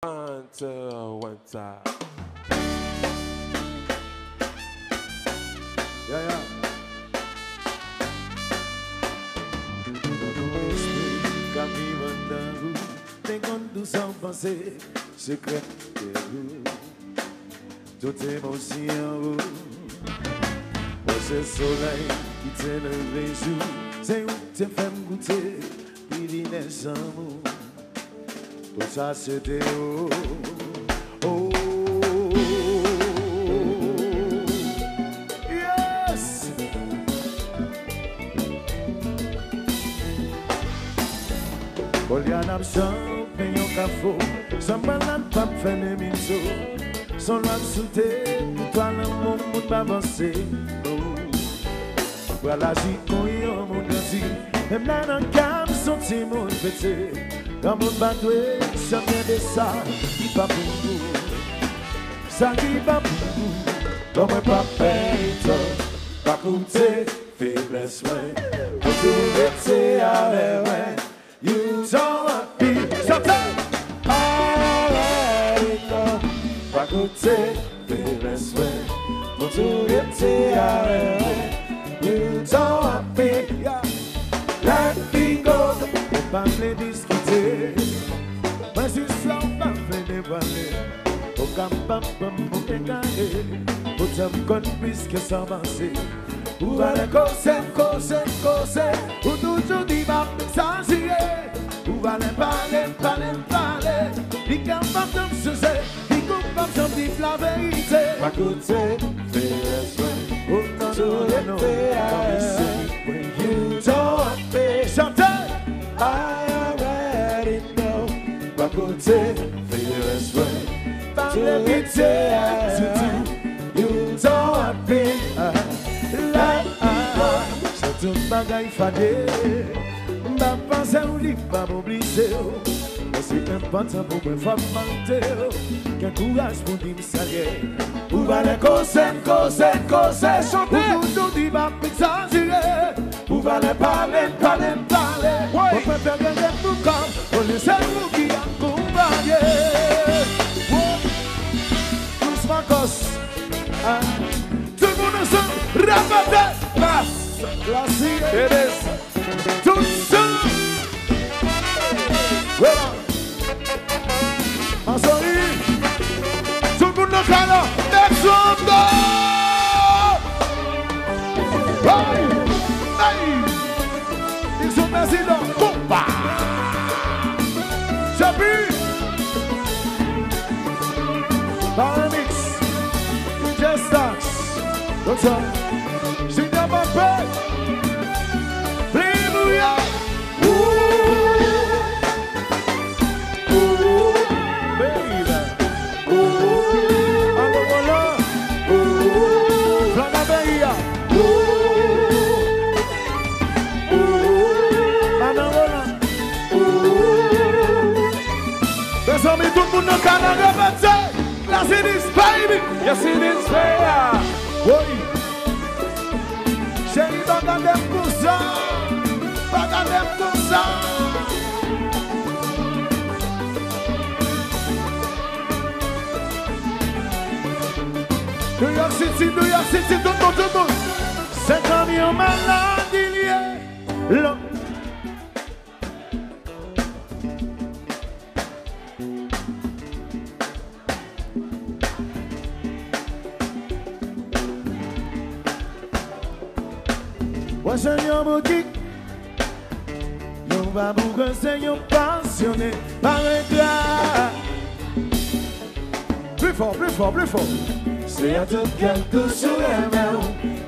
One, two, one time. Yeah, yeah. Quand vivre dans vous, t'es content sans penser, secret de vous, toute émotion vous. Pour ce soleil qui te levé jour, c'est où te fait goûter, divinesse amour. Tout ça c'était oh, oh. Yes. Poliana champagne au café, sans malade pas faire des minceaux, sans loi sauter, toi le monde va avancer. Voilà j'y connais mon grandi, même là dans le cam senti mon pété. Quand mon badoué, ça vient de ça, qui va pour vous, ça qui va pour vous, comme un papet, pas coûter, faiblesse, ouais, pour tout l'été avec, ouais, you don't want me, sometimes, alright, pas coûter, faiblesse, ouais, pour tout l'été avec, ouais, you don't want me, let me go, pas les discuter, mais si ça va faire dévoiler, au camp, pour égaler, pour t'aimer comme puisque ça avance. Où va les causer, pour toujours dire va s'agir. Où va les parler, les capables de se faire, les coupables de vivre la vérité. Pas coûter, fais respect, autant de l'été à you don't pay, chanter. I already know. Pas coûter, fais respect, pas l'été à you don't pay. C'est un bagay fadé, m'a pensé ou li pas m'obliger. C'est important pour me faire mentir, qu'un courage pour dire ça y où va les causer, chanter. Où tout dit va m'exagérer, où va les parler. On peut faire gagner tout comme, on laisse nous qui accompagnent. Tous ma gosse, tout le monde ensemble, répétez, la cible, tout seul. Voilà. En soirée, tout le monde dans le canard, exemple. Ils sont présidents, combat. Chapi. Par un mix, Just Dance, comme ça. Je n'ai pas peur. Alléluia. Tout le monde dans le Canada, la Cédis, baby. Yes, it is fair. Oui. Chérie, bagadem pour ça. New York City, tout le monde. C'est comme une maladie liée. Moi, Seigneur, mon qui nous va pour que Seigneur passionné par un gars. Plus fort. C'est à tout quelque chose et même,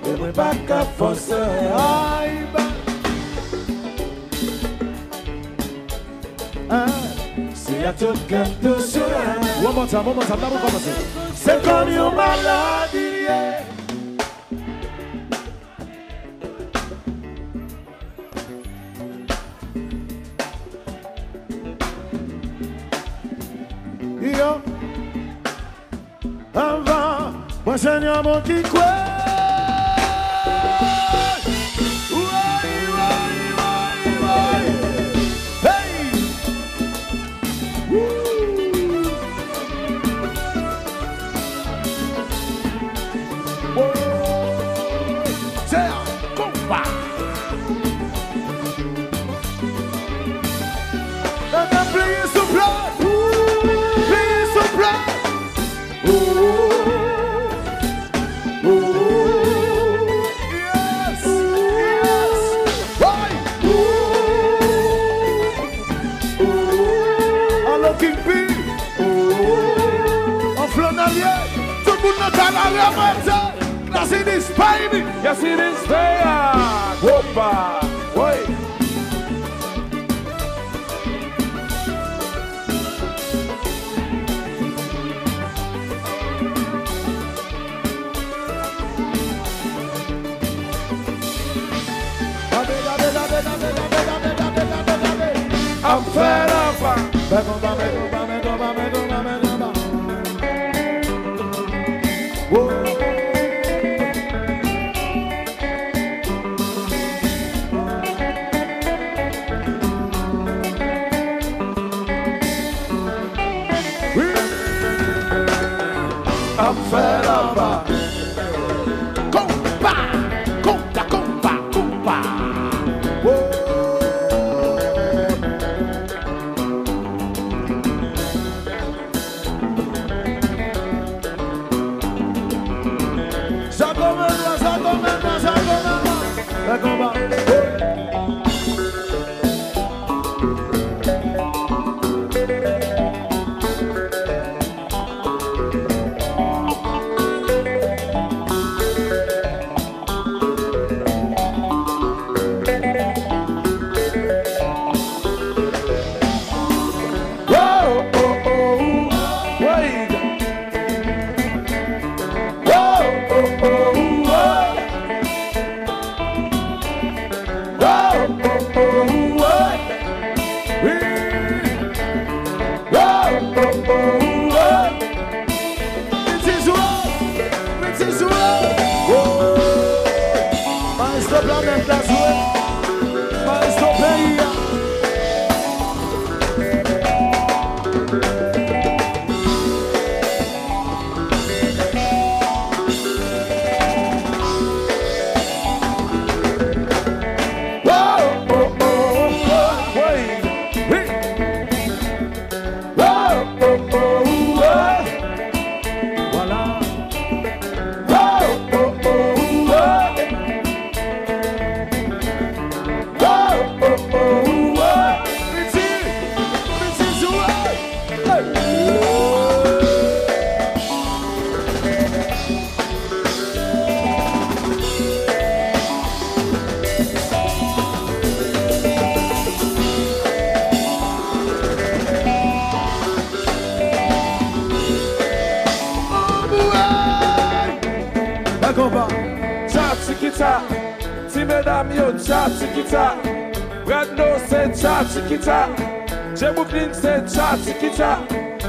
et moi pas qu'à forcer. Aïe, c'est à tout quelque chose et même. One more time, là vous commencez. C'est comme une maladie. Yo, avant, moi Seigneur mon qui croit. Hey, Yes, it is, baby. Yes, it is there. Whoopah. Wait. I'm fed up. I'm fed up. Compa, compa, compa, compa. Whoa. Ça commence, ça commence, ça commence. Ça commence. Cha-chi-kita, ti mesdames yo, cha-chi-kita. Brando c'est cha-chi-kita. J-Brooklyn c'est cha-chi-kita.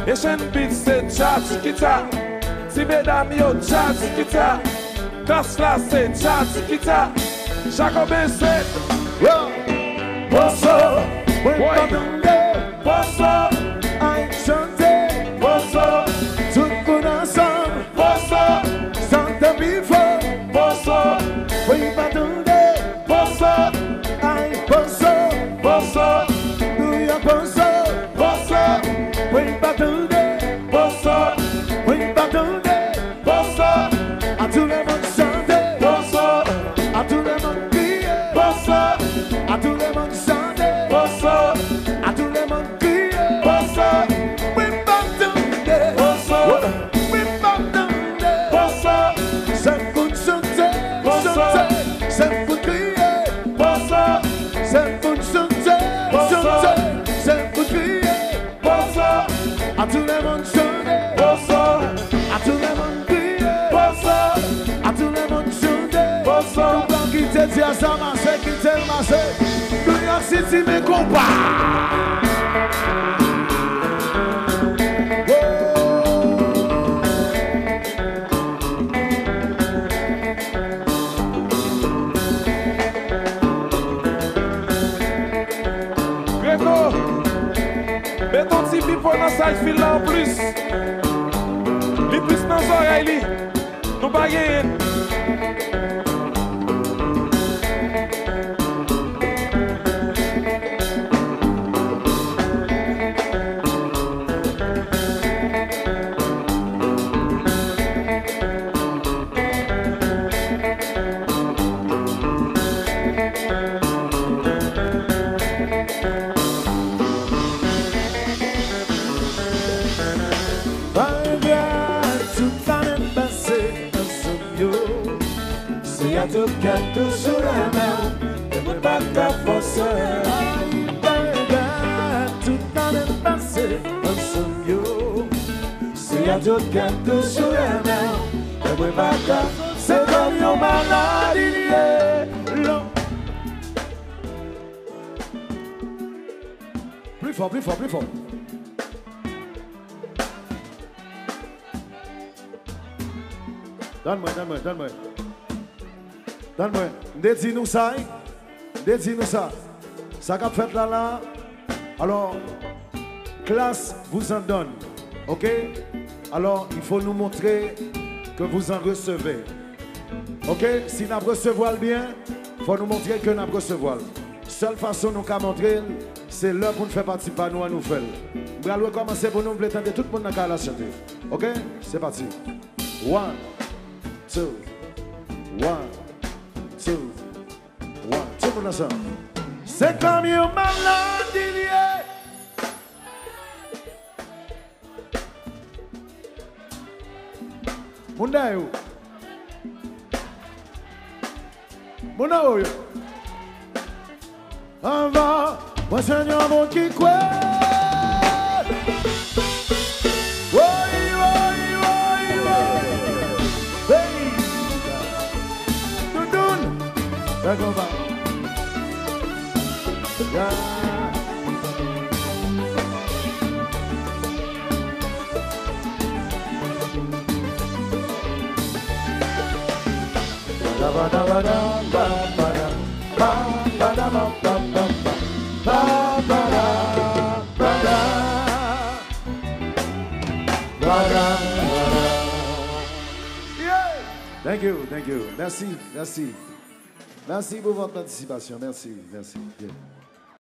Asian Beats c'est cha-chi-kita. Ti mesdames yo, cha-chi-kita. Tesla c'est cha-chi-kita. Jacobin c'est Bosso, Bosso, aïe chanter, Bosso, tout le monde ensemble, Bosso, Santa Bifo, Bosso, oui, m'attendez, Bosso, aïe, Bosso, Bosso, New York Bosso, Bosso, oui, m'attendez, Bosso, oui, m'attendez, Bosso, à tout le monde chanter, Bosso, à tout le monde crier, Bosso, à tout le monde chanter, Bosso, à tout le monde crier, Bosso, oui, m'attendez, Bosso, oui, m'attendez, Bosso, c'est pour chanter, chanter, c'est pour crier, Bosso, c'est pour chanter, chanter, c'est pour crier, Bosso, à tout le monde chanter, Bosso, à tout le monde crier, Bosso, à tout le monde chanter, Bosso. Compa qui te dit à ça, massé, qui te massé, New York City, mes compas. Greco, mets ton petit bifo dans sa fil là en plus. Li plus dans les oreilles li. Nous baguette. tout cœur tout sous la main, et moi pas qu'à forcer. Tout dans le passé, ensemble yo. Si y'a tout cœur tout sous la main, et moi pas qu'à forcer. C'est comme yon maladie liée. Plus fort, plus fort, plus fort. Donne-moi. Dis-nous ça. Dis-nous ça. Ça qu'a fait là. Alors, classe vous en donne. OK? Alors, il faut nous montrer que vous en recevez. OK? Si nous recevons bien, il faut nous montrer que nous recevons. Seule façon nous montrer, c'est l'heure pour nous faire participer à nous faire. Nous allons commencer pour nous tenter tout le monde dans la chanter. OK? C'est parti. 1, 2, 1, 2, 1. Tout le monde ensemble. C'est comme une maladie liée. Mundayo. Mundayo. On va, moi Seigneur mon qui croit. Hey. Doudoune. D'accord, va. Yeah. Thank you. Merci pour votre participation. Merci. Yeah.